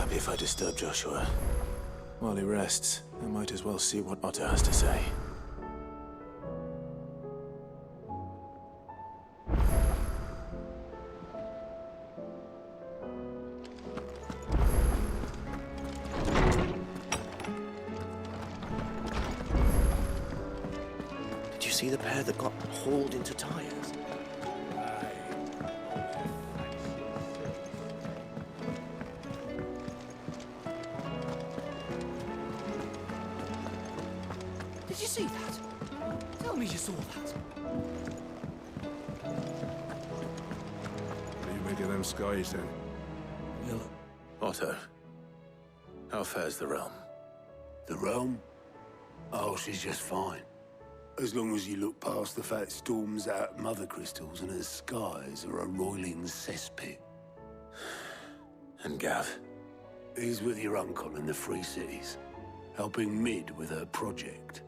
happy if I disturb Joshua. While he rests, I might as well see what Otto has to say. Did you see the pair that got hauled into tires? Did you see that? Tell me you saw that. What do you make of them skies, then? Well, Otto, how fares the realm? The realm? Oh, she's just fine. As long as you look past the fact storms out mother crystals and her skies are a roiling cesspit. And Gav? He's with your uncle in the Free Cities, helping Mid with her project.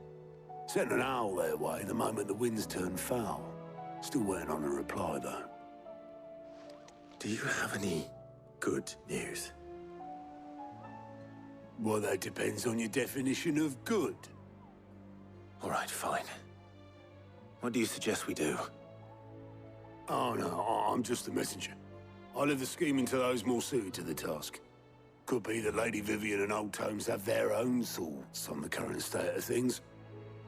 Sent an owl their way the moment the winds turned foul. Still waiting on a reply, though. Do you have any good news? Well, that depends on your definition of good. All right, fine. What do you suggest we do? Oh, no, I'm just the messenger. I leave the scheming to those more suited to the task. Could be that Lady Vivian and Old Tomes have their own thoughts on the current state of things.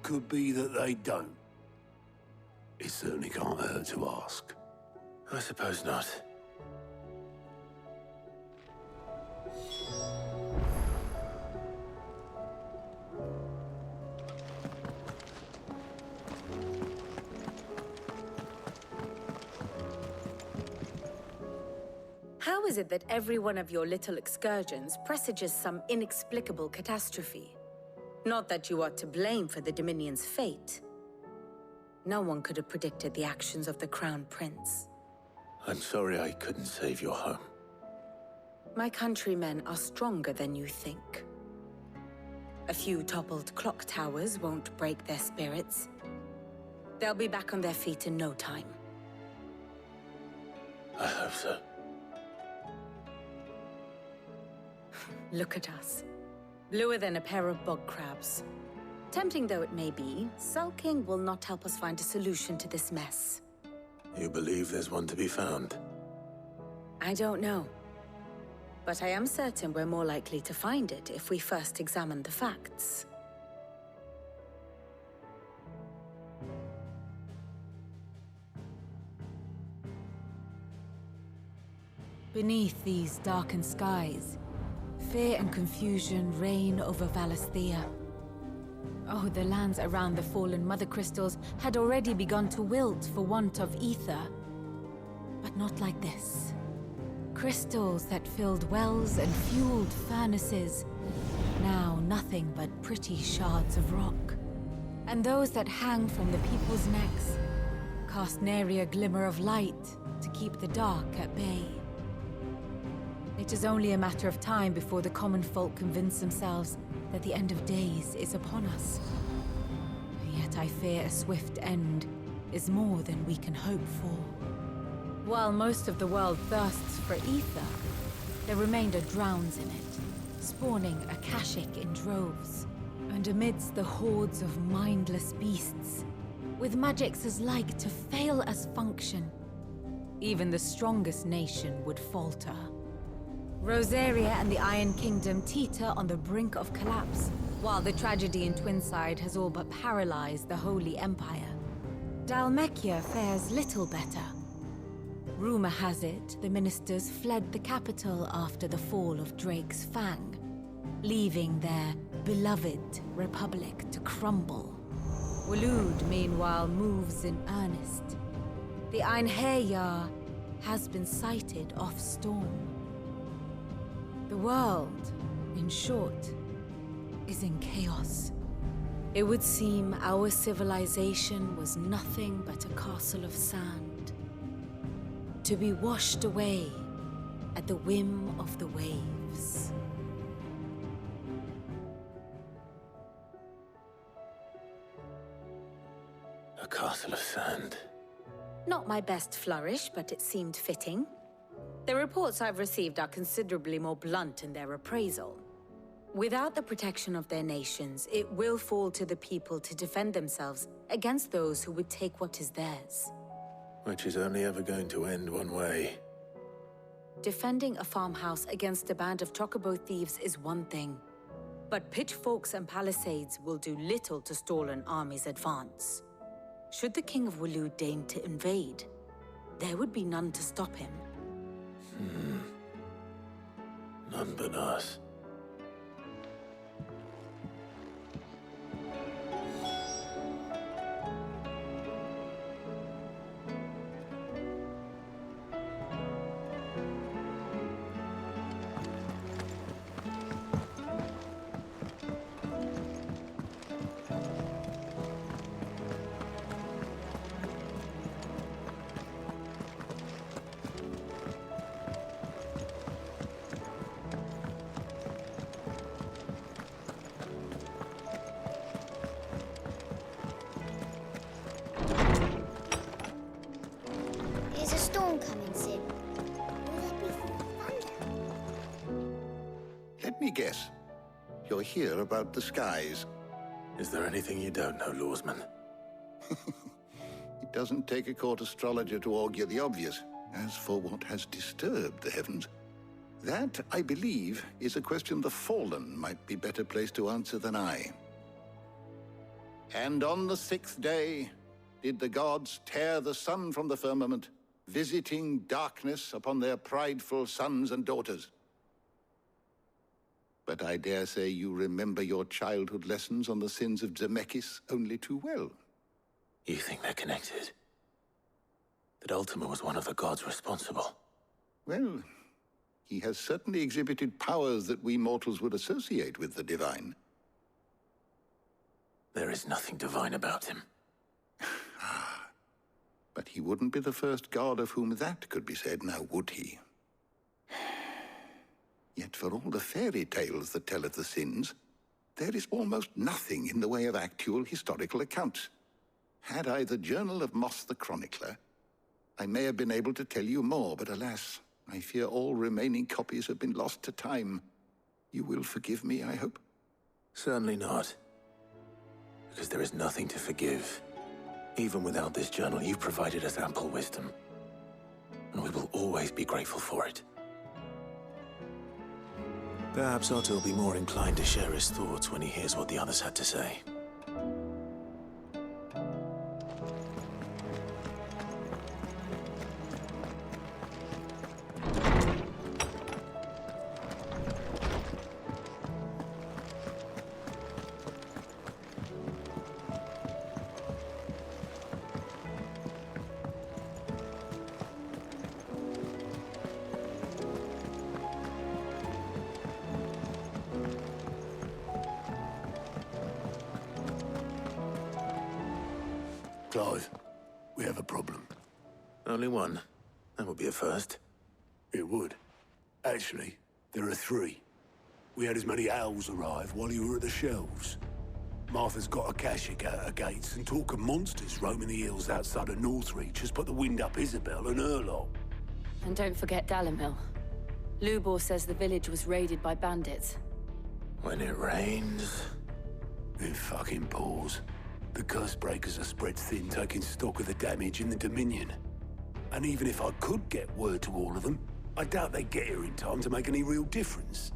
Could be that they don't. It certainly can't hurt to ask. I suppose not. How is it that every one of your little excursions presages some inexplicable catastrophe? Not that you are to blame for the Dominion's fate. No one could have predicted the actions of the Crown Prince. I'm sorry I couldn't save your home. My countrymen are stronger than you think. A few toppled clock towers won't break their spirits. They'll be back on their feet in no time. I hope so. Look at us. Bluer than a pair of bog crabs. Tempting though it may be, sulking will not help us find a solution to this mess. You believe there's one to be found? I don't know. But I am certain we're more likely to find it if we first examine the facts. Beneath these darkened skies, fear and confusion reign over Valisthea. Oh, the lands around the fallen Mother Crystals had already begun to wilt for want of ether. But not like this. Crystals that filled wells and fueled furnaces, now nothing but pretty shards of rock. And those that hang from the people's necks cast nary a glimmer of light to keep the dark at bay. It is only a matter of time before the common folk convince themselves that the end of days is upon us. Yet I fear a swift end is more than we can hope for. While most of the world thirsts for ether, the remainder drowns in it, spawning Akashic in droves. And amidst the hordes of mindless beasts, with magics as like to fail as function, even the strongest nation would falter. Rosaria and the Iron Kingdom teeter on the brink of collapse, while the tragedy in Twinside has all but paralyzed the Holy Empire. Dalmekia fares little better. Rumor has it the ministers fled the capital after the fall of Drake's Fang, leaving their beloved republic to crumble. Waloed, meanwhile, moves in earnest. The Einherjar has been sighted off Storm. The world, in short, is in chaos. It would seem our civilization was nothing but a castle of sand, to be washed away at the whim of the waves. A castle of sand. Not my best flourish, but it seemed fitting. The reports I've received are considerably more blunt in their appraisal. Without the protection of their nations, it will fall to the people to defend themselves against those who would take what is theirs. Which is only ever going to end one way. Defending a farmhouse against a band of chocobo thieves is one thing, but pitchforks and palisades will do little to stall an army's advance. Should the King of Waloed deign to invade, there would be none to stop him. None but us. Is a storm coming soon? Will there be thunder? Let me guess. You're here about the skies. Is there anything you don't know, Lawsman? It doesn't take a court astrologer to augur the obvious. As for what has disturbed the heavens, that, I believe, is a question the Fallen might be better placed to answer than I. And on the 6th day did the gods tear the sun from the firmament, visiting darkness upon their prideful sons and daughters. But I dare say you remember your childhood lessons on the sins of Zemeckis only too well. You think they're connected? That Ultima was one of the gods responsible? Well, he has certainly exhibited powers that we mortals would associate with the divine. There is nothing divine about him. But he wouldn't be the first god of whom that could be said, now would he? Yet for all the fairy tales that tell of the sins, there is almost nothing in the way of actual historical accounts. Had I the Journal of Moss the Chronicler, I may have been able to tell you more, but alas, I fear all remaining copies have been lost to time. You will forgive me, I hope? Certainly not. Because there is nothing to forgive. Even without this journal, you've provided us ample wisdom. And we will always be grateful for it. Perhaps Otto will be more inclined to share his thoughts when he hears what the others had to say. Clive, we have a problem. Only one. That would be a first. It would. Actually, there are 3. We had as many owls arrive while you were at the shelves. Martha's got a Kashik out her gates, and talk of monsters roaming the hills outside of Northreach has put the wind up Isabel and her lot. And don't forget Dalimil. Lubor says the village was raided by bandits. When it rains... It fucking pours. The curse breakers are spread thin, taking stock of the damage in the Dominion. And even if I could get word to all of them, I doubt they'd get here in time to make any real difference.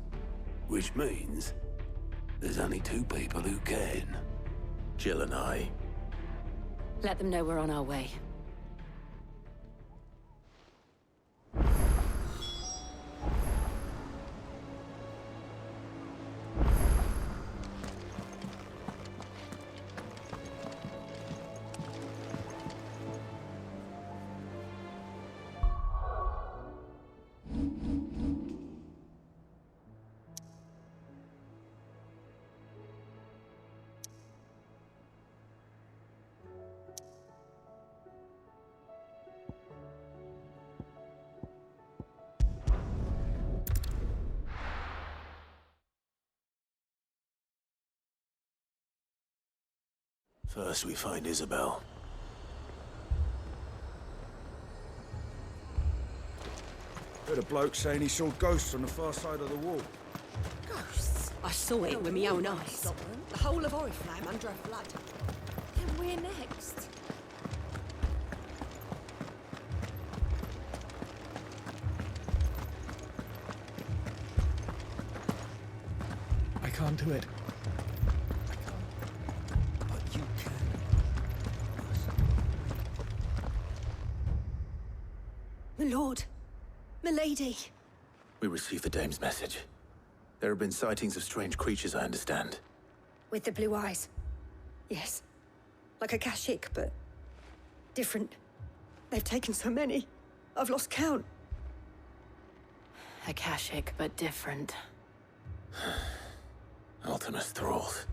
Which means there's only 2 people who can. Jill and I. Let them know we're on our way. First we find Isabel. Heard a bloke saying he saw ghosts on the far side of the wall. Ghosts? I saw it with my own eyes. The whole of Oriflamme under a flood. And we're next. I can't do it. I can't. But you can. My lord. My lady. We received the dame's message. There have been sightings of strange creatures, I understand. With the blue eyes. Yes. Like a Kashik, but different. They've taken so many. I've lost count. Akashic, but different. Ultimus thralls.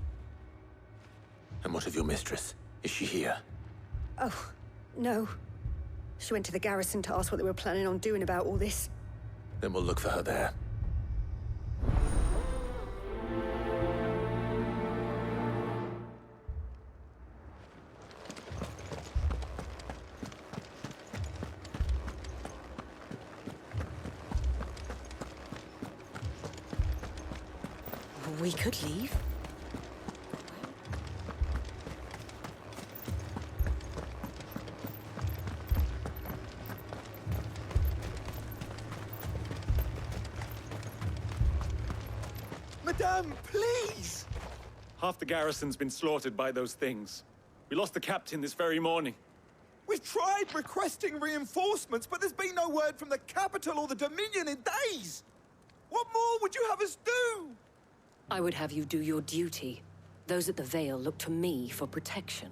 And what of your mistress? Is she here? Oh, no. She went to the garrison to ask what they were planning on doing about all this. Then we'll look for her there. We could leave. Madame, please! Half the garrison's been slaughtered by those things. We lost the captain this very morning. We've tried requesting reinforcements, but there's been no word from the capital or the Dominion in days. What more would you have us do? I would have you do your duty. Those at the Vale look to me for protection.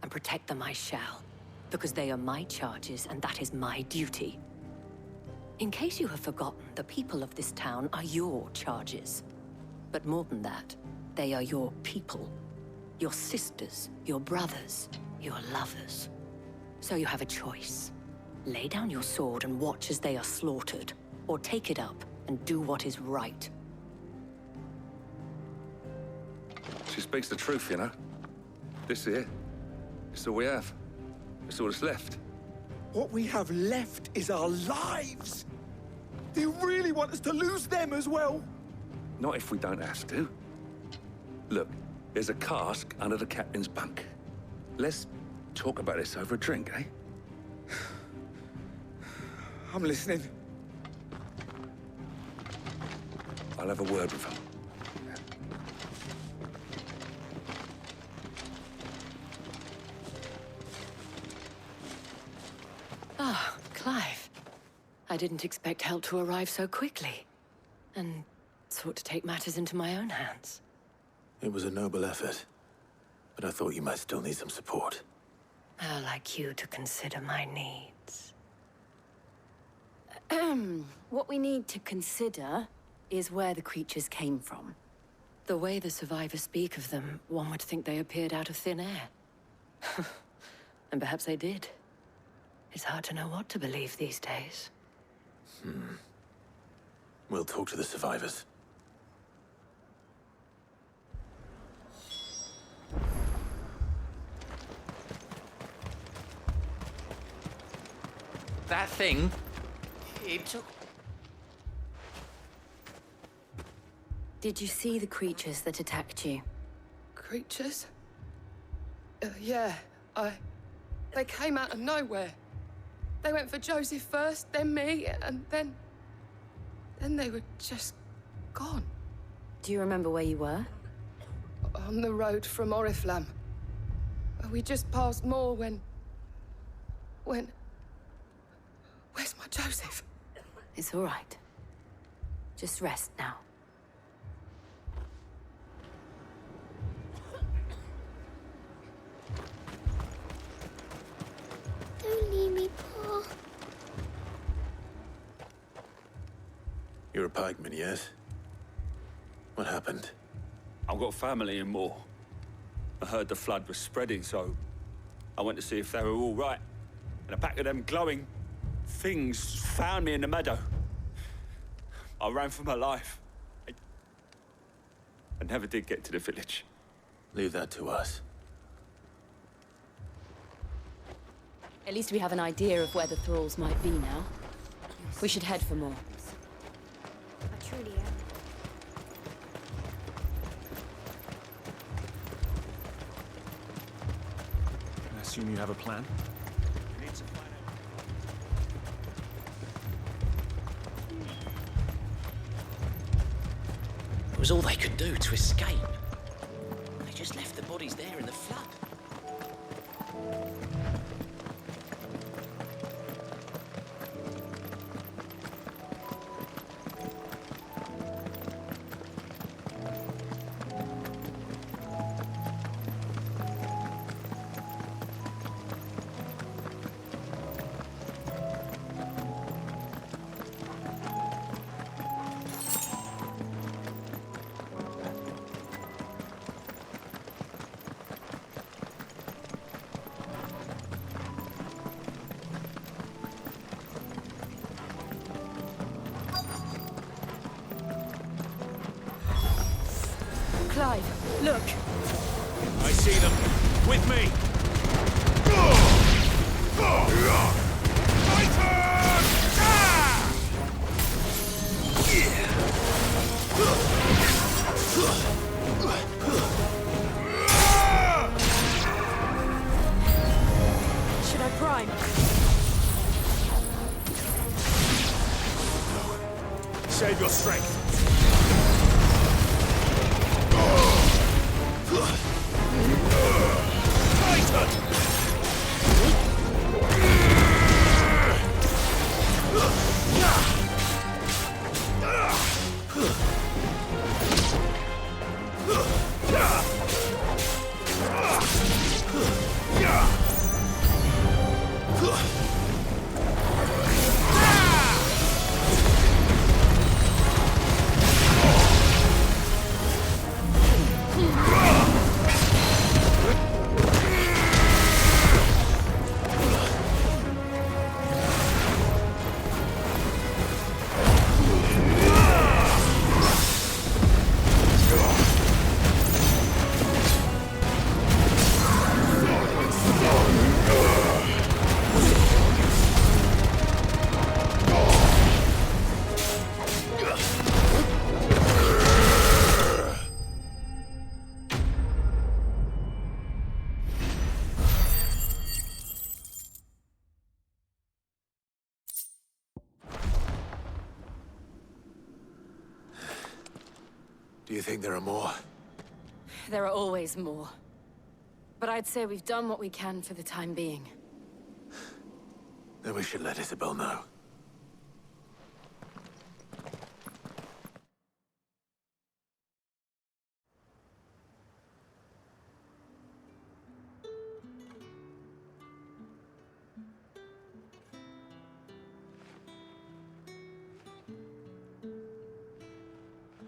And protect them I shall. Because they are my charges, and that is my duty. In case you have forgotten, the people of this town are your charges. But more than that, they are your people. Your sisters, your brothers, your lovers. So you have a choice. Lay down your sword and watch as they are slaughtered, or take it up and do what is right. She speaks the truth, you know. This here, it's all we have. It's all that's left. What we have left is our lives. Do you really want us to lose them as well? Not if we don't have to. Look, there's a cask under the captain's bunk. Let's talk about this over a drink, eh? I'm listening. I'll have a word with him. Ah, Clive. I didn't expect help to arrive so quickly. And sought to take matters into my own hands. It was a noble effort, but I thought you might still need some support. I'd like you to consider my needs. What we need to consider is where the creatures came from. The way the survivors speak of them, one would think they appeared out of thin air. And perhaps they did. It's hard to know what to believe these days. We'll talk to the survivors. That thing, it took... Did you see the creatures that attacked you? Creatures? Yeah, They came out of nowhere. They went for Joseph first, then me, and then they were just gone. Do you remember where you were? On the road from Oriflamme. We just passed Moor when... Where's my Joseph? It's all right. Just rest now. Don't leave me, Pa. You're a pikeman, yes? What happened? I've got family in Moor. I heard the flood was spreading, so I went to see if they were all right. And a pack of them glowing things found me in the meadow. I ran for my life. I never did get to the village. Leave that to us. At least we have an idea of where the thralls might be now. Your We should head for more. I truly am. I assume you have a plan? It was all they could do to escape. They just left the bodies there in the flood. Clive, look! I see them. With me! Should I prime? Save your strength. Do you think there are more? There are always more. But I'd say we've done what we can for the time being. Then we should let Isabel know.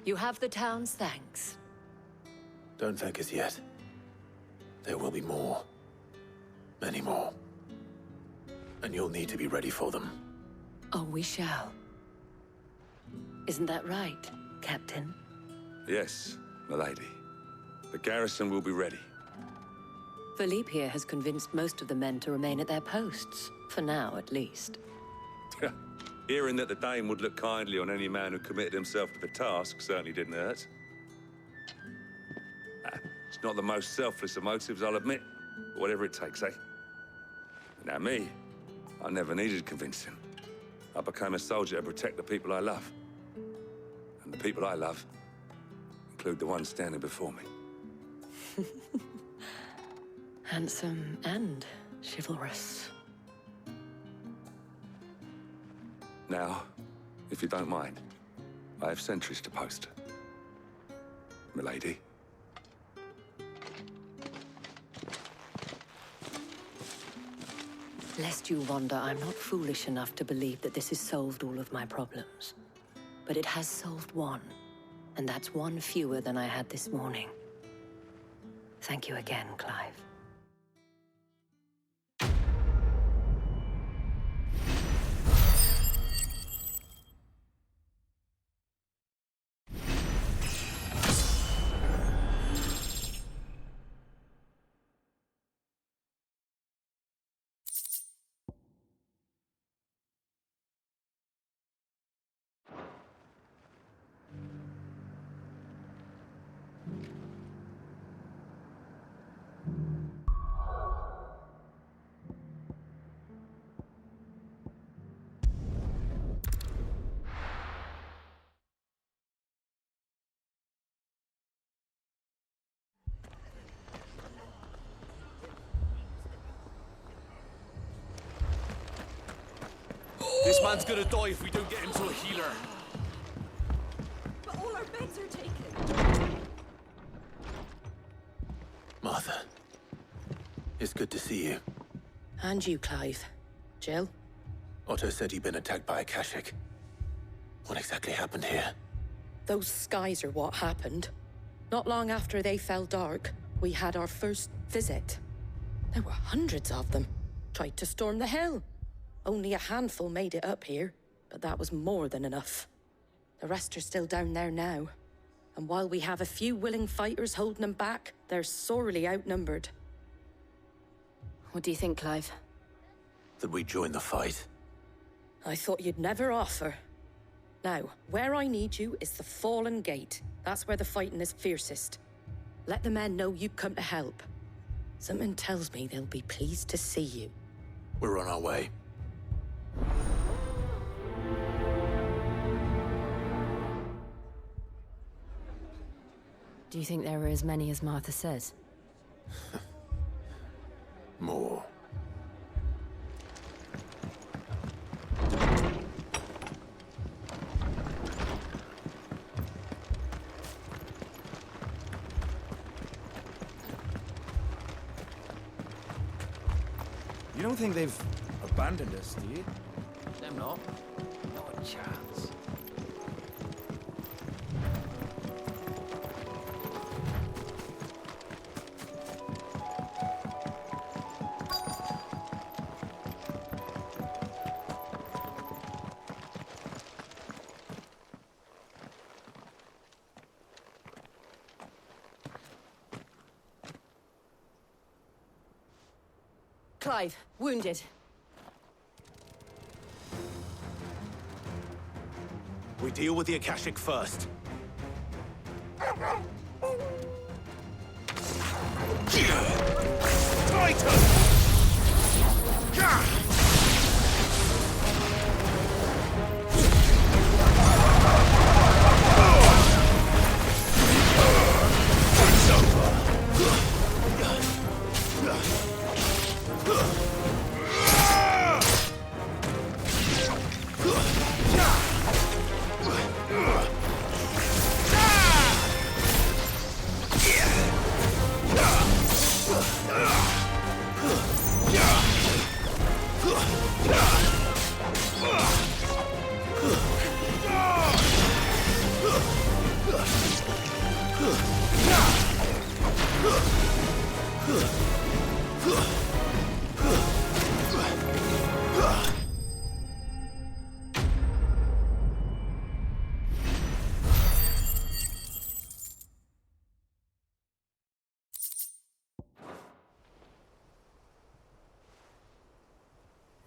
You have the town's thanks. Don't thank us yet. There will be more. Many more. And you'll need to be ready for them. Oh, we shall. Isn't that right, Captain? Yes, milady. The garrison will be ready. Philippe here has convinced most of the men to remain at their posts. For now, at least. Hearing that the Dane would look kindly on any man who committed himself to the task certainly didn't hurt. It's not the most selfless of motives, I'll admit. But whatever it takes, eh? Now me, I never needed convincing. I became a soldier to protect the people I love. And the people I love include the ones standing before me. Handsome and chivalrous. Now, if you don't mind, I have sentries to post. Milady. Lest you wonder, I'm not foolish enough to believe that this has solved all of my problems. But it has solved one, and that's one fewer than I had this morning. Thank you again, Clive. man's gonna die if we don't get him to a healer. But all our beds are taken. Martha, it's good to see you. And you, Clive. Jill? Otto said you'd been attacked by a Kashik. What exactly happened here? Those skies are what happened. Not long after they fell dark, we had our first visit. There were hundreds of them. Tried to storm the hill. Only a handful made it up here, but that was more than enough. The rest are still down there now. And while we have a few willing fighters holding them back, they're sorely outnumbered. What do you think, Clive? That we join the fight. I thought you'd never offer. Now, where I need you is the Fallen Gate. That's where the fighting is fiercest. Let the men know you come to help. Something tells me they'll be pleased to see you. We're on our way. Do you think there were as many as Martha says? More. You don't think they've abandoned us, do you? Them not. Not a chance. Clive, wounded. We deal with the Akashic first.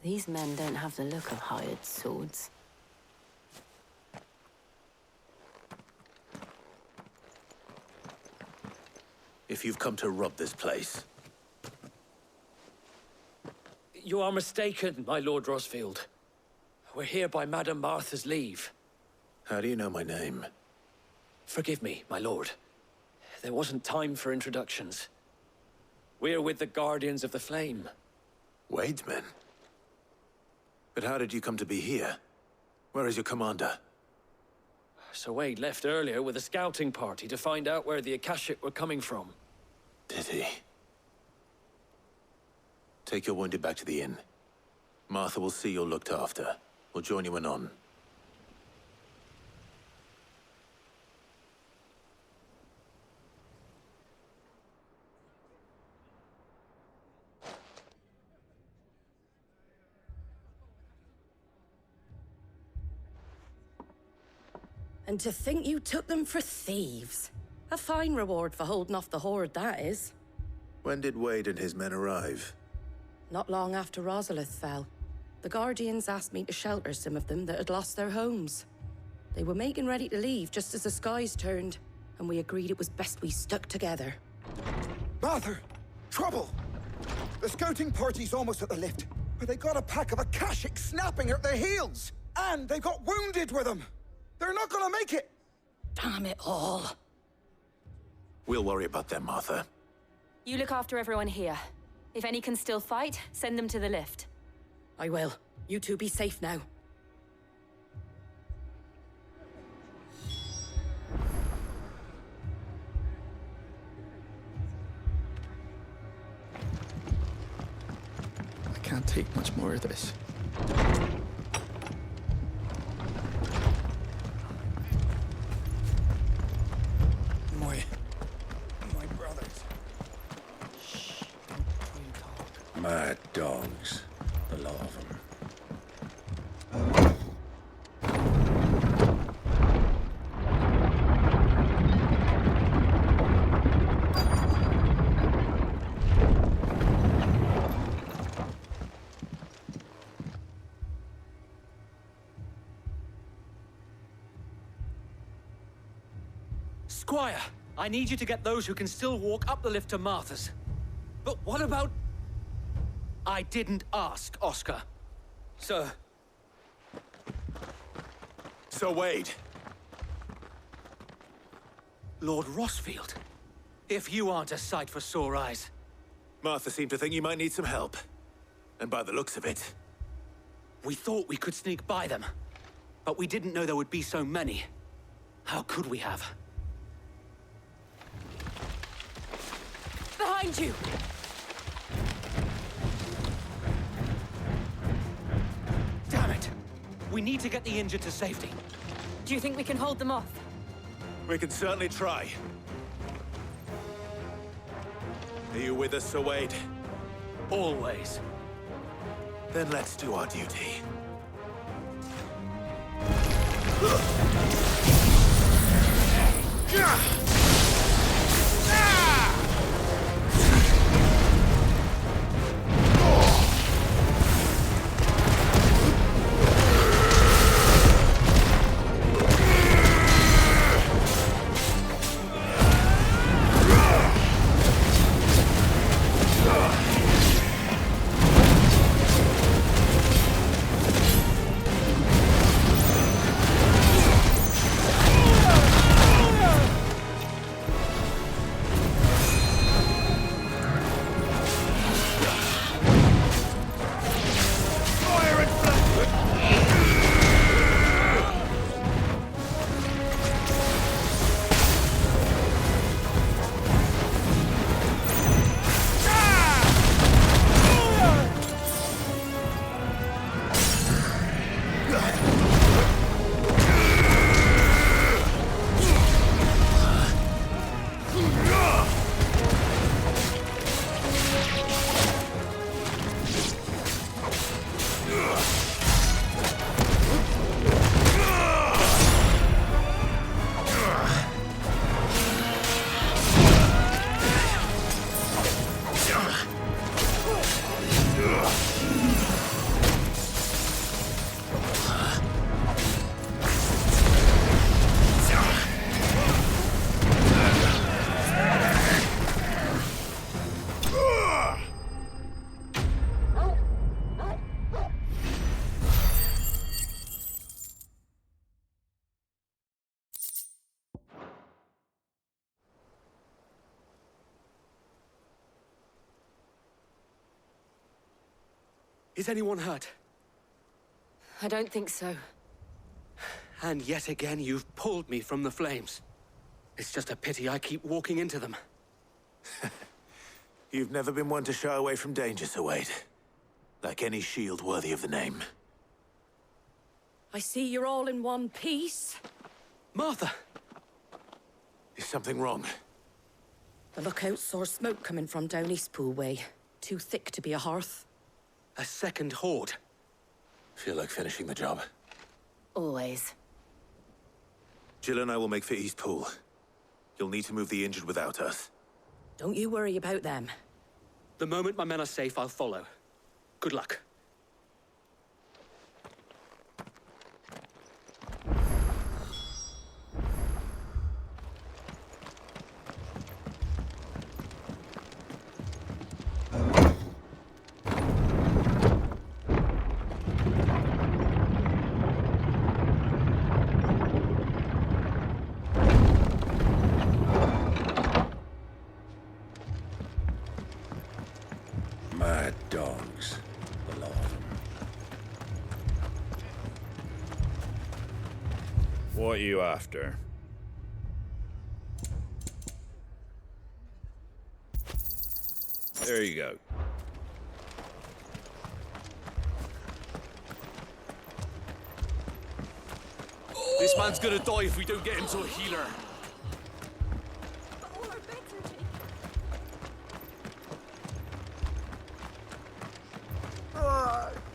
These men don't have the look of hired swords. If you've come to rob this place, You are mistaken, my Lord Rosfield. We're here by Madame Martha's leave. how do you know my name? Forgive me, my lord. There wasn't time for introductions. We're with the Guardians of the Flame. Wade's men? But how did you come to be here? Where is your commander? Sir Wade left earlier with a scouting party to find out where the Akashic were coming from. Did he? Take your wounded back to the inn. Martha will see you're looked after. We'll join you anon. And to think you took them for thieves. A fine reward for holding off the horde, that is. When did Wade and his men arrive? Not long after Rosalith fell. The Guardians asked me to shelter some of them that had lost their homes. They were making ready to leave just as the skies turned, and we agreed it was best we stuck together. Martha! Trouble! The scouting party's almost at the lift, but they got a pack of Akashic snapping at their heels! And they've got wounded with them! They're not gonna make it! Damn it all. We'll worry about them, Martha. You look after everyone here. If any can still fight, send them to the lift. I will. You two be safe now. take much more of this. My brothers. Shh, don't try to talk. Mad dogs, the lot of them. Squire, I need you to get those who can still walk up the lift to Martha's. But what about... I didn't ask, Oscar. Sir. Sir Wade. Lord Rossfield. If you aren't a sight for sore eyes. Martha seemed to think you might need some help. And by the looks of it... We thought we could sneak by them. But we didn't know there would be so many. How could we have? Behind you! Damn it! We need to get the injured to safety. Do you think we can hold them off? We can certainly try. Are you with us, Sir Wade? Always. Then let's do our duty. Is anyone hurt? I don't think so. And yet again, you've pulled me from the flames. It's just a pity I keep walking into them. You've never been one to shy away from danger, Sir Wade. Like any shield worthy of the name. I see you're all in one piece. Martha! Is something wrong? The lookout saw smoke coming from down Eastpool way. Too thick to be a hearth. A second horde. Feel like finishing the job. Always. Jill and I will make for Eastpool. You'll need to move the injured without us. Don't you worry about them. The moment my men are safe, I'll follow. Good luck. Mad dogs, the lot of them. What are you after? There you go. This man's gonna die if we don't get him to a healer.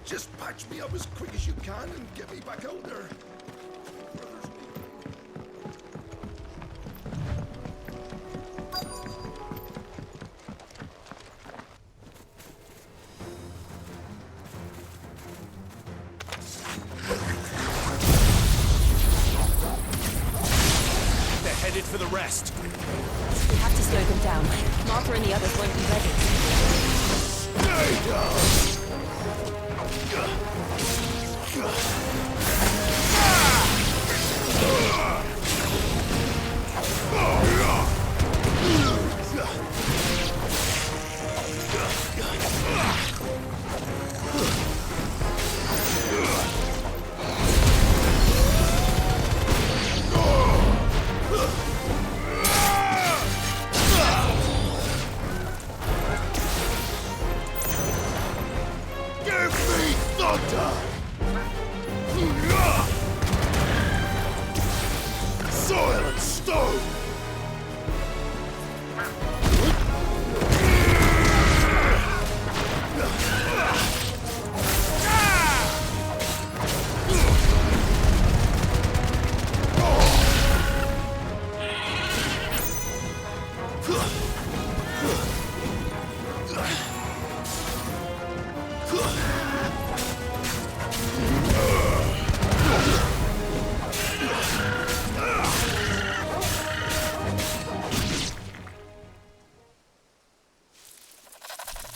Just patch me up as quick as you can and get me back out there. They're headed for the rest. We have to slow them down. Martha and the others won't be ready. Stay down! Give me thunder! Soil and stone!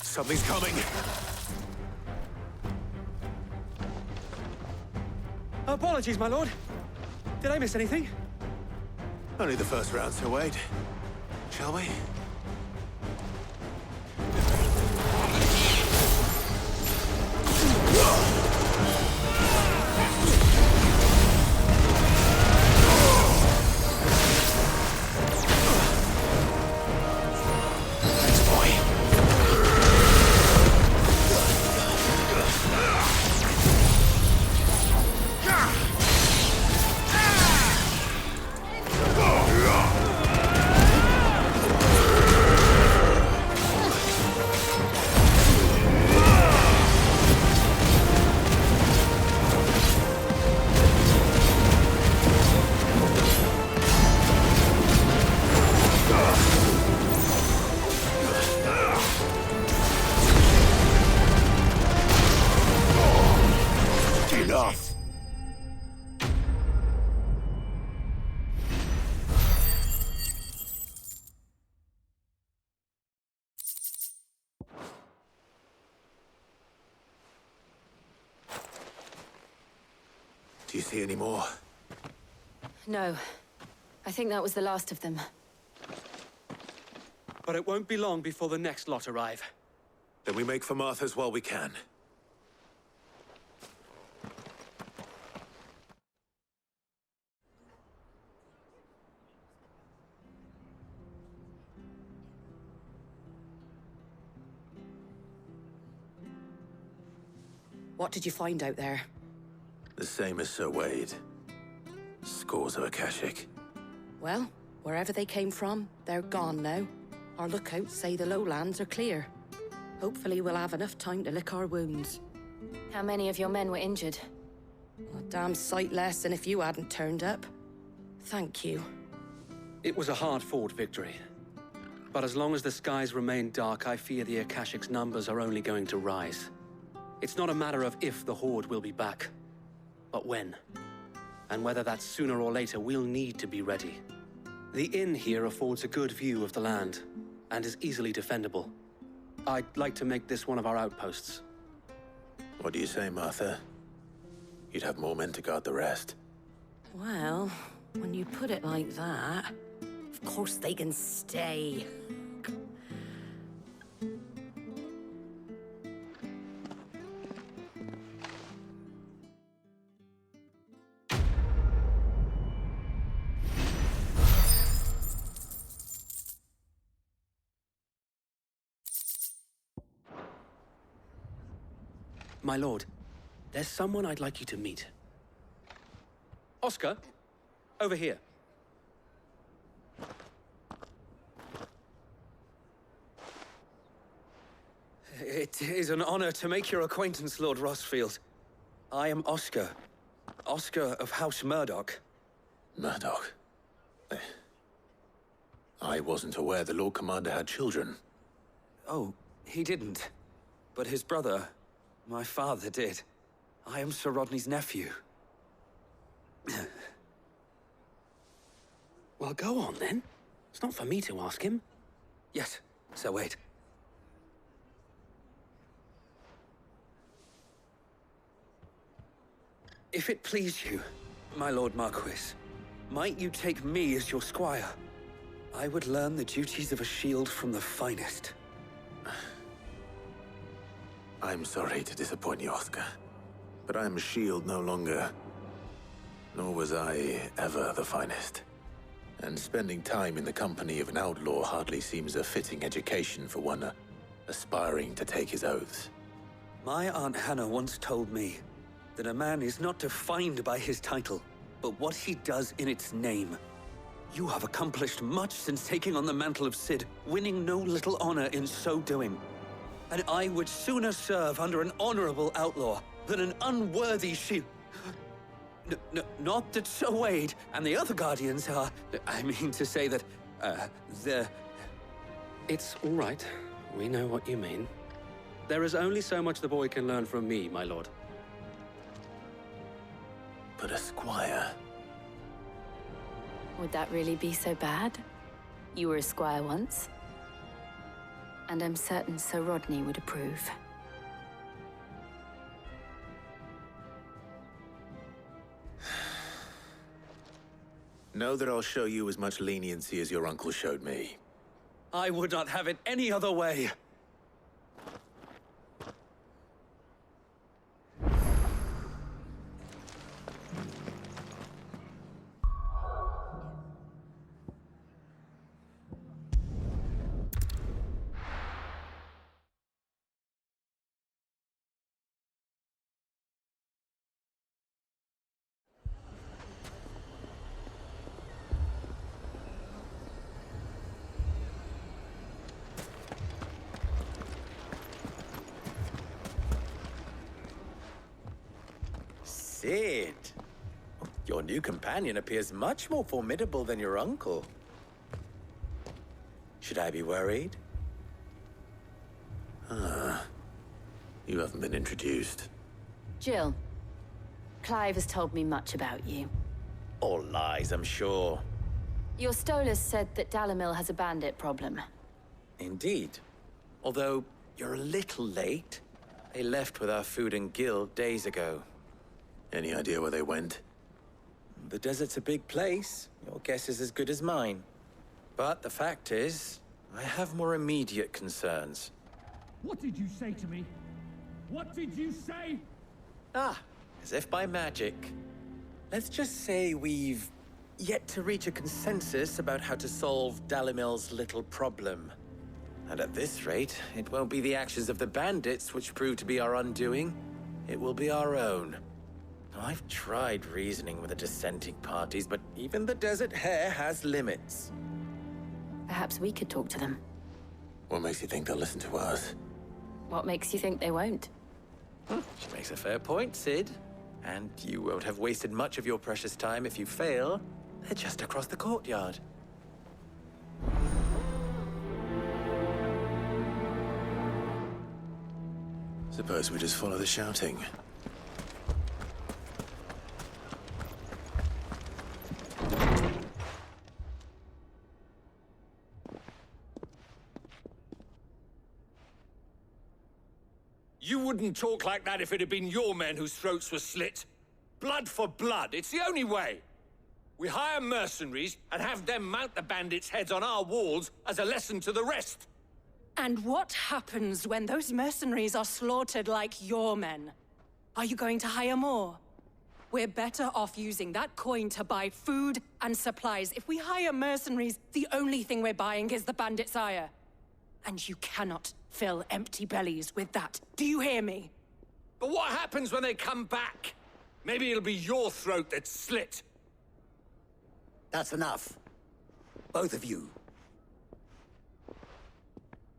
Something's coming. Apologies, my lord. Did I miss anything? Only the first round, so wait. Shall we? Enough! Do you see any more? No. I think that was the last of them. But it won't be long before the next lot arrive. Then we make for Martha's while we can. What did you find out there? The same as Sir Wade. Scores of Akashic. Well, wherever they came from, they're gone now. Our lookouts say the lowlands are clear. Hopefully we'll have enough time to lick our wounds. How many of your men were injured? A damn sight less than if you hadn't turned up. Thank you. It was a hard-fought victory. But as long as the skies remain dark, I fear the Akashic's numbers are only going to rise. It's not a matter of if the Horde will be back, but when. And whether that's sooner or later, we'll need to be ready. The inn here affords a good view of the land, and is easily defendable. I'd like to make this one of our outposts. What do you say, Martha? You'd have more men to guard the rest. Well, when you put it like that, of course they can stay. My lord, there's someone I'd like you to meet. Oscar, Over here. It is an honor to make your acquaintance, Lord Rossfield. I am Oscar. Oscar of House Murdoch. Murdoch? I wasn't aware the Lord Commander had children. Oh, he didn't. But his brother, my father, did. I am Sir Rodney's nephew. Well, go on, then. It's not for me to ask him. Yes, so wait. If it please you, my Lord Marquis, might you take me as your squire? I would learn the duties of a shield from the finest. I'm sorry to disappoint you, Oscar, but I'm a shield no longer. Nor was I ever the finest. And spending time in the company of an outlaw hardly seems a fitting education for one aspiring to take his oaths. My Aunt Hannah once told me that a man is not defined by his title, but what he does in its name. You have accomplished much since taking on the mantle of Cid, winning no little honor in so doing. And I would sooner serve under an honorable outlaw than an unworthy shield. Not that Sir Wade and the other Guardians are... I mean to say that, they're... It's all right. We know what you mean. There is only so much the boy can learn from me, my lord. But a squire... Would that really be so bad? You were a squire once. And I'm certain Sir Rodney would approve. Know that I'll show you as much leniency as your uncle showed me. I would not have it any other way. Cid! Your new companion appears much more formidable than your uncle. Should I be worried? You haven't been introduced. Jill, Clive has told me much about you. All lies, I'm sure. Your Stolas said that Dalimil has a bandit problem. Indeed. Although, you're a little late. They left with our food and guild days ago. Any idea where they went? The desert's a big place. Your guess is as good as mine. But the fact is, I have more immediate concerns. What did you say to me? What did you say? Ah, as if by magic. Let's just say we've yet to reach a consensus about how to solve Dalimil's little problem. And at this rate, it won't be the actions of the bandits which prove to be our undoing. It will be our own. I've tried reasoning with the dissenting parties, but even the Desert Hare has limits. Perhaps we could talk to them. What makes you think they'll listen to us? What makes you think they won't? She makes a fair point, Cid. And you won't have wasted much of your precious time if you fail. They're just across the courtyard. Suppose we just follow the shouting. You wouldn't talk like that if it had been your men whose throats were slit. Blood for blood, it's the only way. We hire mercenaries and have them mount the bandits' heads on our walls as a lesson to the rest. And what happens when those mercenaries are slaughtered like your men? Are you going to hire more? We're better off using that coin to buy food and supplies. If we hire mercenaries, the only thing we're buying is the bandits' ire. And you cannot fill empty bellies with that. Do you hear me? But what happens when they come back? Maybe it'll be your throat that's slit. That's enough. Both of you.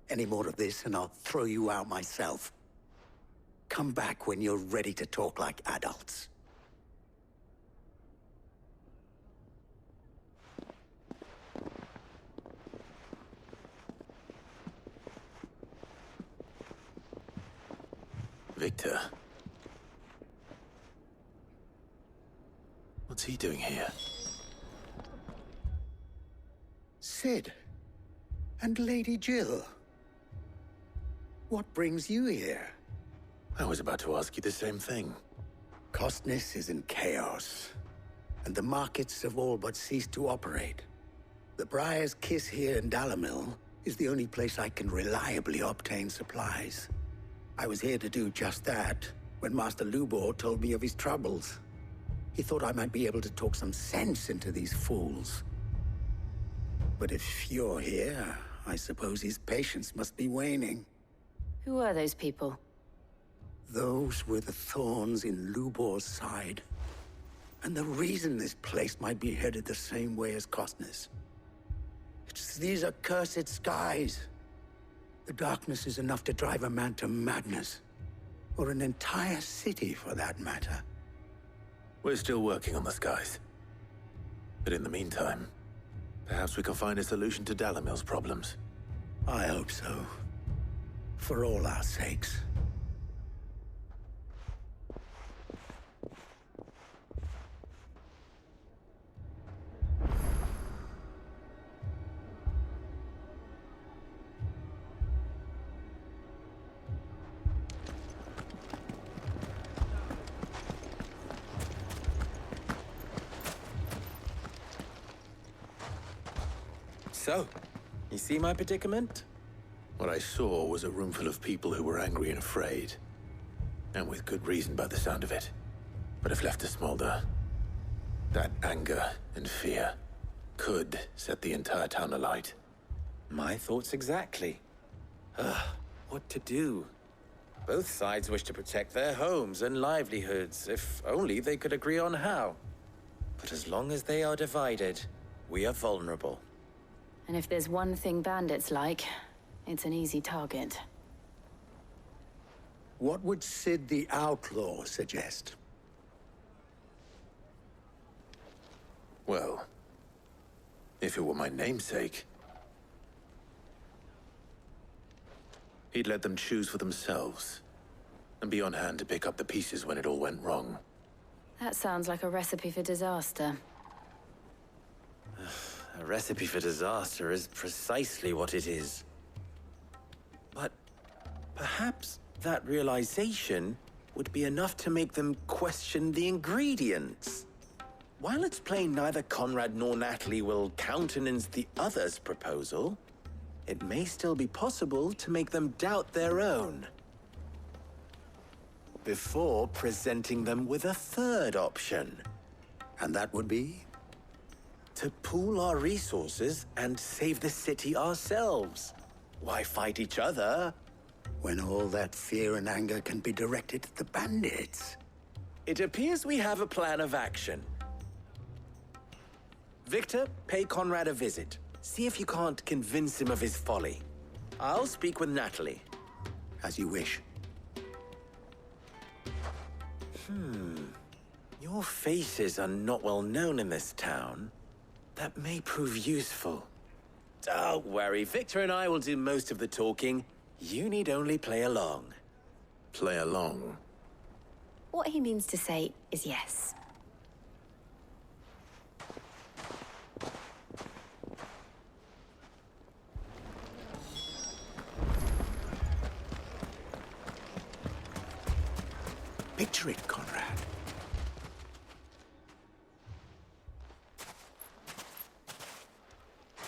Any more of this and I'll throw you out myself. Come back when you're ready to talk like adults. Victor. What's he doing here? Sid. And Lady Jill. What brings you here? I was about to ask you the same thing. Costness is in chaos, and the markets have all but ceased to operate. The Briar's Kiss here in Dalimil is the only place I can reliably obtain supplies. I was here to do just that when Master Lubor told me of his troubles. He thought I might be able to talk some sense into these fools. But if you're here, I suppose his patience must be waning. Who are those people? Those were the thorns in Lubor's side. And the reason this place might be headed the same way as Costness. It's these accursed skies. The darkness is enough to drive a man to madness. Or an entire city, for that matter. We're still working on the skies. But in the meantime, perhaps we can find a solution to Dalimil's problems. I hope so. For all our sakes. So, you see my predicament? What I saw was a room full of people who were angry and afraid. And with good reason by the sound of it. But if left to smolder, that anger and fear could set the entire town alight. My thoughts exactly. What to do? Both sides wish to protect their homes and livelihoods, if only they could agree on how. But as long as they are divided, we are vulnerable. And if there's one thing bandits like, it's an easy target. What would Sid the Outlaw suggest? Well, if it were my namesake, he'd let them choose for themselves, and be on hand to pick up the pieces when it all went wrong. That sounds like a recipe for disaster. A recipe for disaster is precisely what it is. But perhaps that realization would be enough to make them question the ingredients. While it's plain neither Conrad nor Natalie will countenance the other's proposal, it may still be possible to make them doubt their own. Before presenting them with a third option. And that would be? To pool our resources and save the city ourselves. Why fight each other? When all that fear and anger can be directed at the bandits. It appears we have a plan of action. Victor, pay Conrad a visit. See if you can't convince him of his folly. I'll speak with Natalie. As you wish. Your faces are not well known in this town. That may prove useful. Don't worry, Victor and I will do most of the talking. You need only play along. Play along? What he means to say is yes. Picture it, Conrad.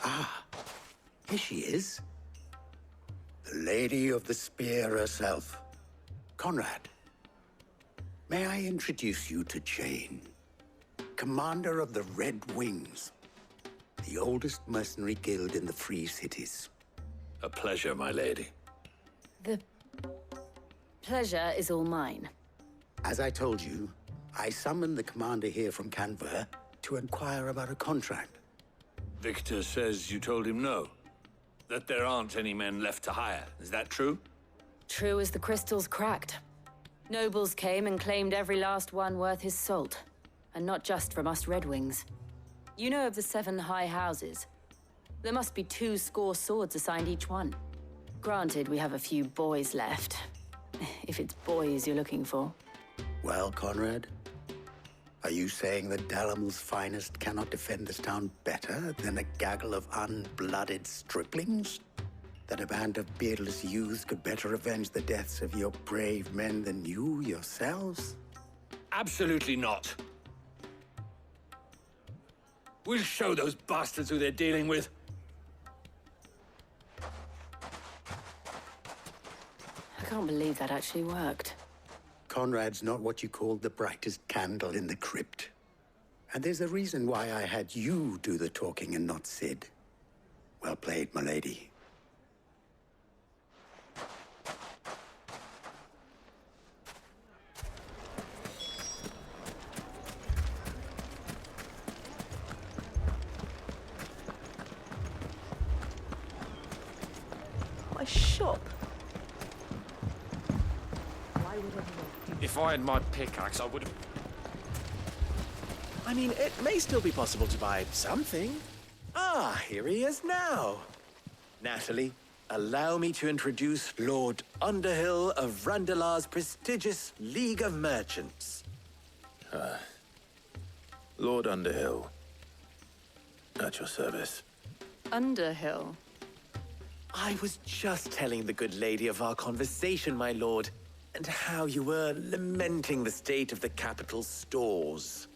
Ah, here she is. The Lady of the Spear herself. Conrad, may I introduce you to Jane, commander of the Red Wings, the oldest mercenary guild in the Free Cities. A pleasure, my lady. The pleasure is all mine. As I told you, I summoned the commander here from Canver to inquire about a contract. Victor says you told him no. That there aren't any men left to hire. Is that true? True as the crystals cracked. Nobles came and claimed every last one worth his salt. And not just from us Red Wings. You know of the 7 high houses. There must be 2 swords assigned each one. Granted, we have a few boys left. If it's boys you're looking for. Well, Conrad, are you saying that Dalamil's finest cannot defend this town better than a gaggle of unblooded striplings? That a band of beardless youths could better avenge the deaths of your brave men than you yourselves? Absolutely not. We'll show those bastards who they're dealing with. I can't believe that actually worked. Conrad's not what you called the brightest candle in the crypt. And there's a reason why I had you do the talking and not Sid. Well played, my lady. My shop. If I had my pickaxe, I would have... I mean, it may still be possible to buy something. Ah, here he is now. Natalie, allow me to introduce Lord Underhill of Randalar's prestigious League of Merchants. Lord Underhill. At your service. Underhill? I was just telling the good lady of our conversation, my lord, and how you were lamenting the state of the capital's stores.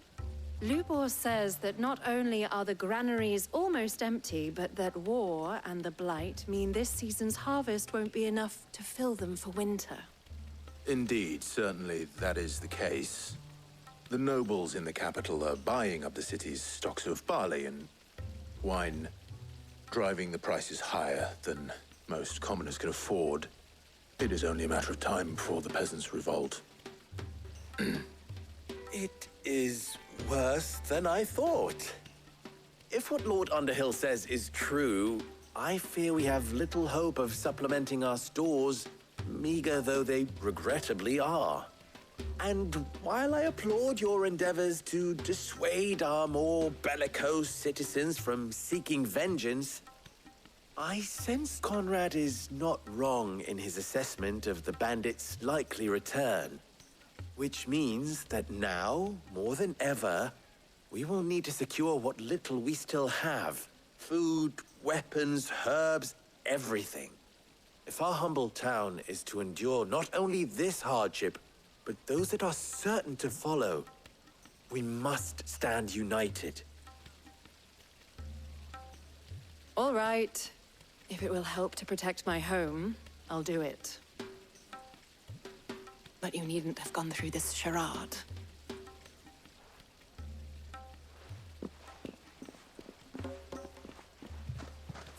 Lubor says that not only are the granaries almost empty, but that war and the Blight mean this season's harvest won't be enough to fill them for winter. Indeed, certainly that is the case. The nobles in the capital are buying up the city's stocks of barley and wine, driving the prices higher than most commoners can afford. It is only a matter of time before the peasants revolt. It is worse than I thought. If what Lord Underhill says is true, I fear we have little hope of supplementing our stores, meager though they regrettably are. And while I applaud your endeavors to dissuade our more bellicose citizens from seeking vengeance, I sense Conrad is not wrong in his assessment of the bandits' likely return. Which means that now, more than ever, we will need to secure what little we still have. Food, weapons, herbs, everything. If our humble town is to endure not only this hardship, but those that are certain to follow, we must stand united. All right. If it will help to protect my home, I'll do it. But you needn't have gone through this charade.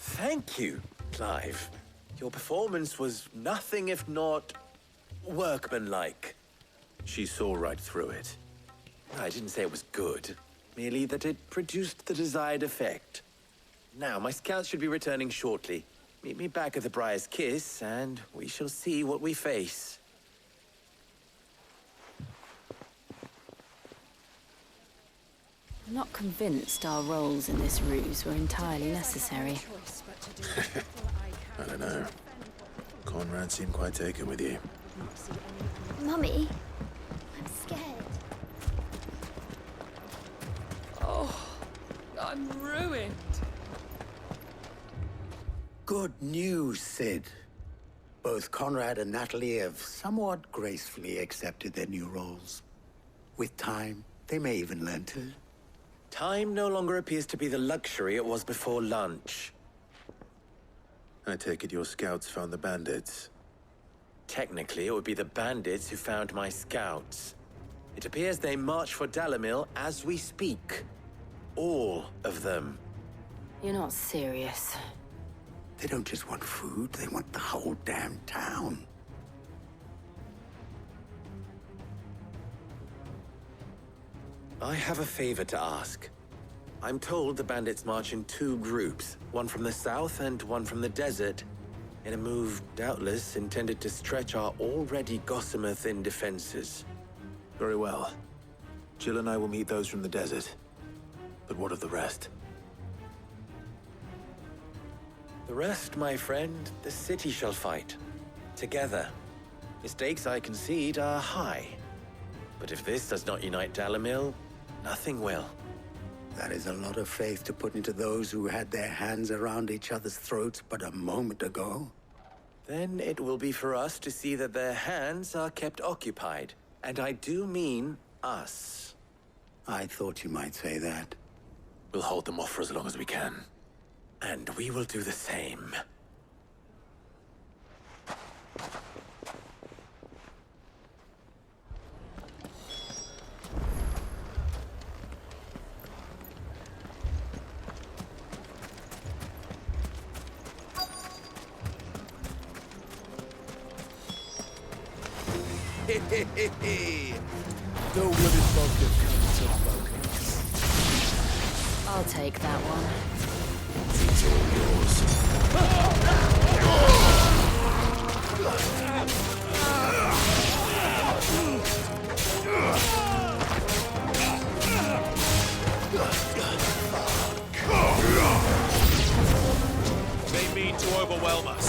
Thank you, Clive. Your performance was nothing if not workmanlike. She saw right through it. I didn't say it was good, merely that it produced the desired effect. Now, my scouts should be returning shortly. Meet me back at the Briar's Kiss, and we shall see what we face. I'm not convinced our roles in this ruse were entirely necessary. I don't know. Conrad seemed quite taken with you. Mummy, I'm scared. Oh, I'm ruined. Good news, Sid. Both Conrad and Natalie have somewhat gracefully accepted their new roles. With time, they may even learn to. Time no longer appears to be the luxury it was before lunch. I take it your scouts found the bandits. Technically, it would be the bandits who found my scouts. It appears they march for Dalamil as we speak. All of them. You're not serious. They don't just want food, they want the whole damn town. I have a favor to ask. I'm told the bandits march in two groups, one from the south and one from the desert, in a move doubtless intended to stretch our already gossamer-thin defenses. Very well. Jill and I will meet those from the desert. But what of the rest? The rest, my friend, the city shall fight. Together. The stakes, I concede, are high. But if this does not unite Dalimil, nothing will. That is a lot of faith to put into those who had their hands around each other's throats but a moment ago. Then it will be for us to see that their hands are kept occupied. And I do mean us. I thought you might say that. We'll hold them off for as long as we can. And we will do the same. The wooden bunker comes to focus. I'll take that one. It's all yours. They mean to overwhelm us.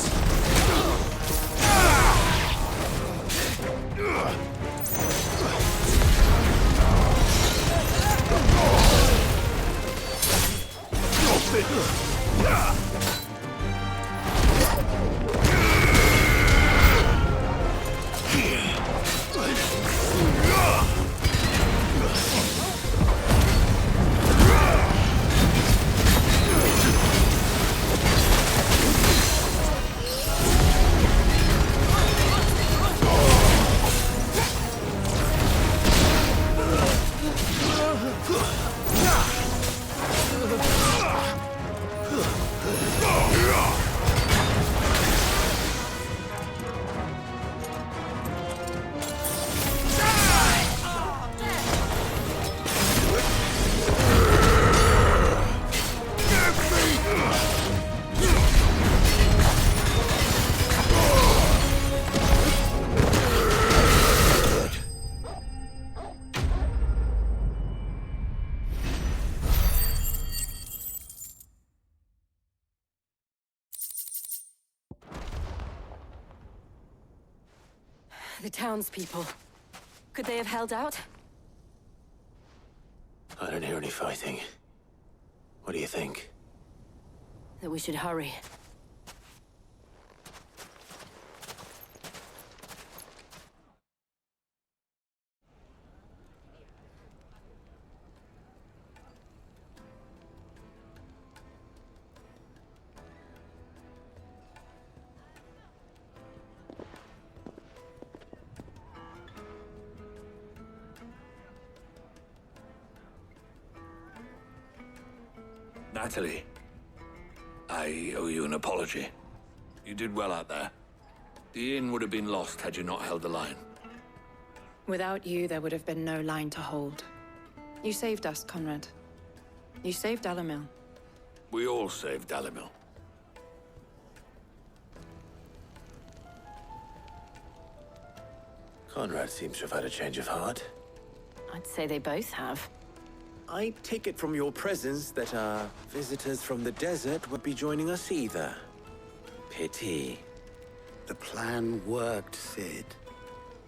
The townspeople. Could they have held out? I don't hear any fighting. What do you think? That we should hurry. Natalie, I owe you an apology. You did well out there. The inn would have been lost had you not held the line. Without you, there would have been no line to hold. You saved us, Conrad. You saved Dalimil. We all saved Dalimil. Conrad seems to have had a change of heart. I'd say they both have. I take it from your presence that our visitors from the desert would be joining us either. Pity. The plan worked, Sid.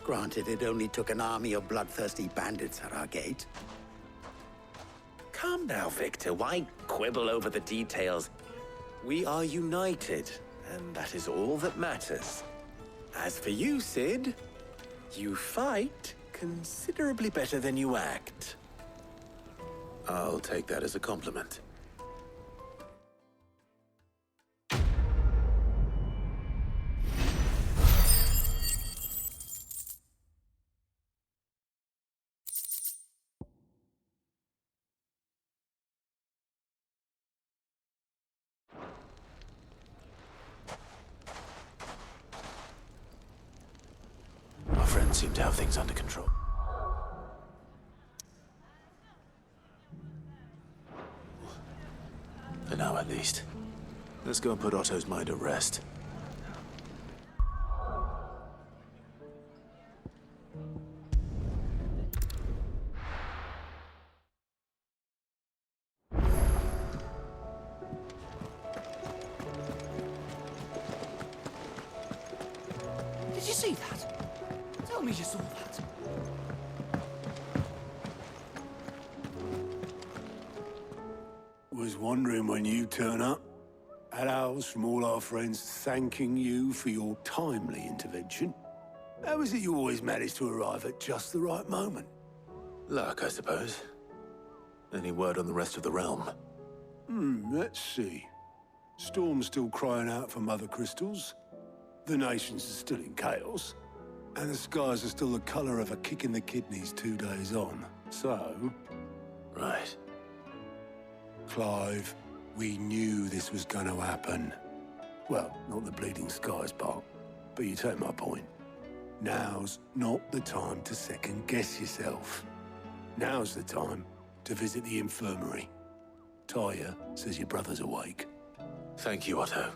Granted, it only took an army of bloodthirsty bandits at our gate. Calm now, Victor. Why quibble over the details? We are united, and that is all that matters. As for you, Sid, you fight considerably better than you act. I'll take that as a compliment. Our friends seem to have things under control. For now, at least. Let's go and put Otto's mind at rest. Did you see that? Tell me you saw that. Was wondering when you turn up. Had owls from all our friends thanking you for your timely intervention. How is it you always manage to arrive at just the right moment? Luck, I suppose. Any word on the rest of the realm? Let's see. Storm's still crying out for mother crystals. The nations are still in chaos. And the skies are still the color of a kick in the kidneys 2 days on. So... Right. Clive, we knew this was going to happen. Well, not the bleeding skies part, but you take my point. Now's not the time to second-guess yourself. Now's the time to visit the infirmary. Tyre says your brother's awake. Thank you, Otto.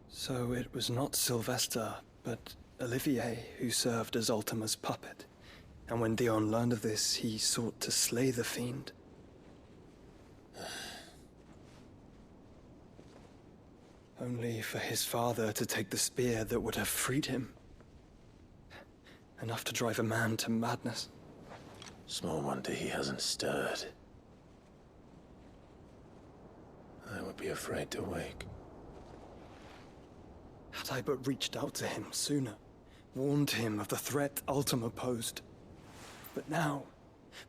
So it was not Sylvester, but Olivier who served as Ultima's puppet. And when Dion learned of this, he sought to slay the fiend. Only for his father to take the spear that would have freed him. Enough to drive a man to madness. Small wonder he hasn't stirred. I would be afraid to wake. Had I but reached out to him sooner, warned him of the threat Ultima posed. But now,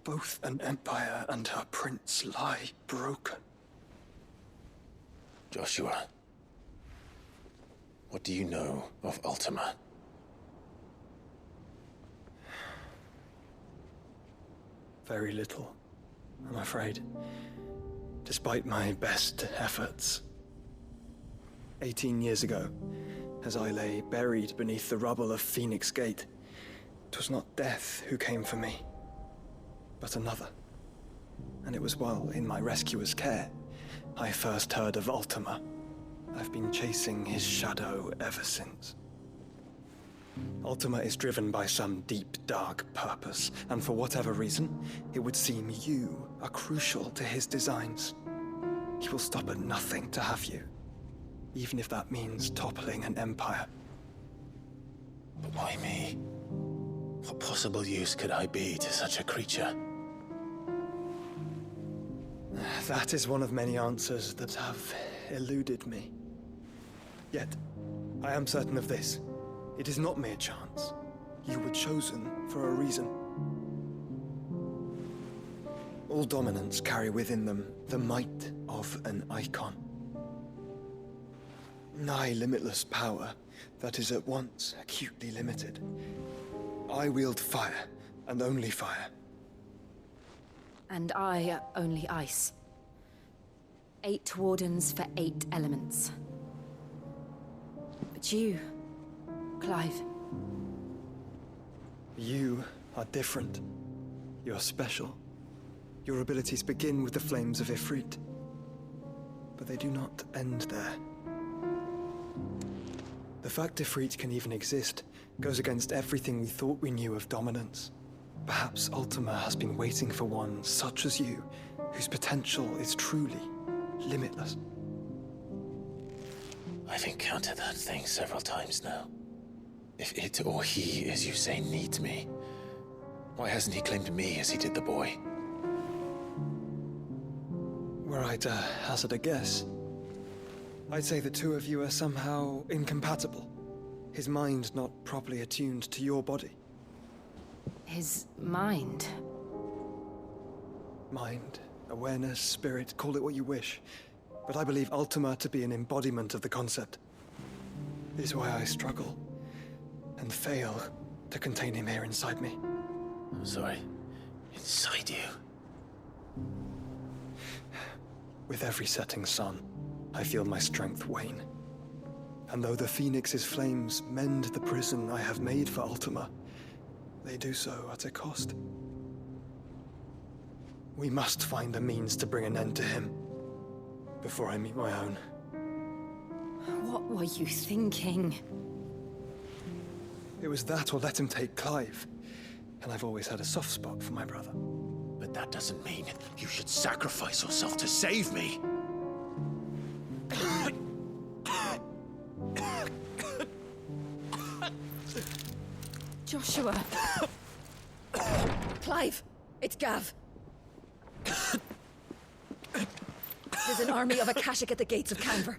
both an empire and her prince lie broken. Joshua, what do you know of Ultima? Very little, I'm afraid. Despite my best efforts. 18 years ago, as I lay buried beneath the rubble of Phoenix Gate, 'twas not death who came for me, but another. And it was while in my rescuer's care, I first heard of Ultima. I've been chasing his shadow ever since. Ultima is driven by some deep, dark purpose, and for whatever reason, it would seem you are crucial to his designs. He will stop at nothing to have you, even if that means toppling an empire. But why me? What possible use could I be to such a creature? That is one of many answers that have eluded me. Yet, I am certain of this. It is not mere chance. You were chosen for a reason. All dominants carry within them the might of an icon. Nigh limitless power that is at once acutely limited. I wield fire, and only fire. And I only ice. 8 wardens for 8 elements. But you, Clive. You are different. You're special. Your abilities begin with the flames of Ifrit. But they do not end there. The fact Ifrit can even exist goes against everything we thought we knew of dominance. Perhaps Ultima has been waiting for one such as you, whose potential is truly limitless. I've encountered that thing several times now. If it or he, as you say, needs me, why hasn't he claimed me as he did the boy? Were I to hazard a guess, I'd say the two of you are somehow incompatible. His mind not properly attuned to your body. His mind? Mind, awareness, spirit, call it what you wish. But I believe Ultima to be an embodiment of the concept. This is why I struggle and fail to contain him here inside me. I'm sorry. Inside you? With every setting sun, I feel my strength wane. And though the Phoenix's flames mend the prison I have made for Ultima, they do so at a cost. We must find a means to bring an end to him before I meet my own. What were you thinking? It was that or let him take Clive. And I've always had a soft spot for my brother. But that doesn't mean you should sacrifice yourself to save me. Joshua. Clive, it's Gav. There's an army of Akashic at the gates of Canver.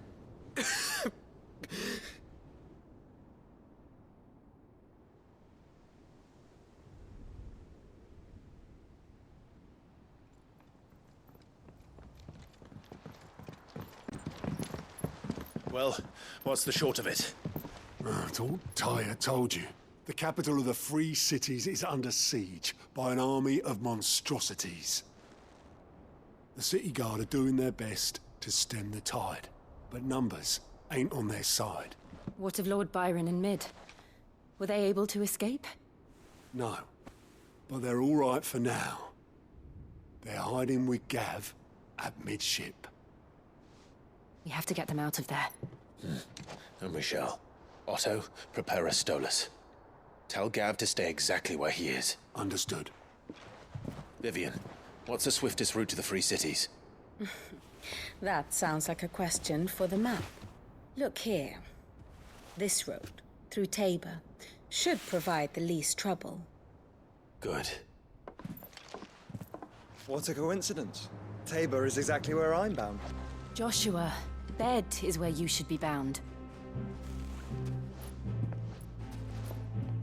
Well, what's the short of it? Thought Tyre told you. The capital of the Free Cities is under siege by an army of monstrosities. The City Guard are doing their best to stem the tide, but numbers ain't on their side. What of Lord Byron and Mid? Were they able to escape? No, but they're all right for now. They're hiding with Gav at midship. We have to get them out of there. And we shall. Otto, prepare a Stolas. Tell Gav to stay exactly where he is. Understood. Vivian, what's the swiftest route to the Free Cities? That sounds like a question for the map. Look here. This road, through Tabor, should provide the least trouble. Good. What a coincidence. Tabor is exactly where I'm bound. Joshua, Bed is where you should be bound.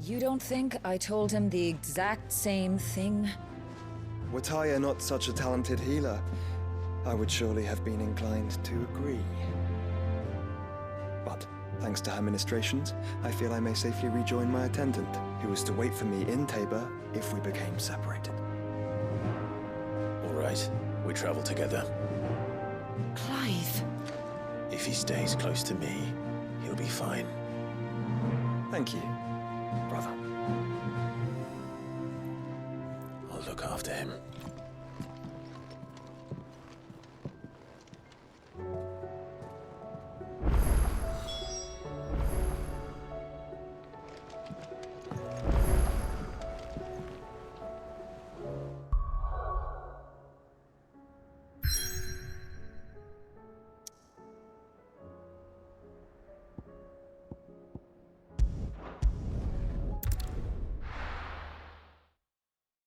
You don't think I told him the exact same thing? Were Tyre not such a talented healer, I would surely have been inclined to agree. But, thanks to her ministrations, I feel I may safely rejoin my attendant, who was to wait for me in Tabor if we became separated. All right, we travel together. Clive! If he stays close to me, he'll be fine. Thank you, brother. I'll look after him.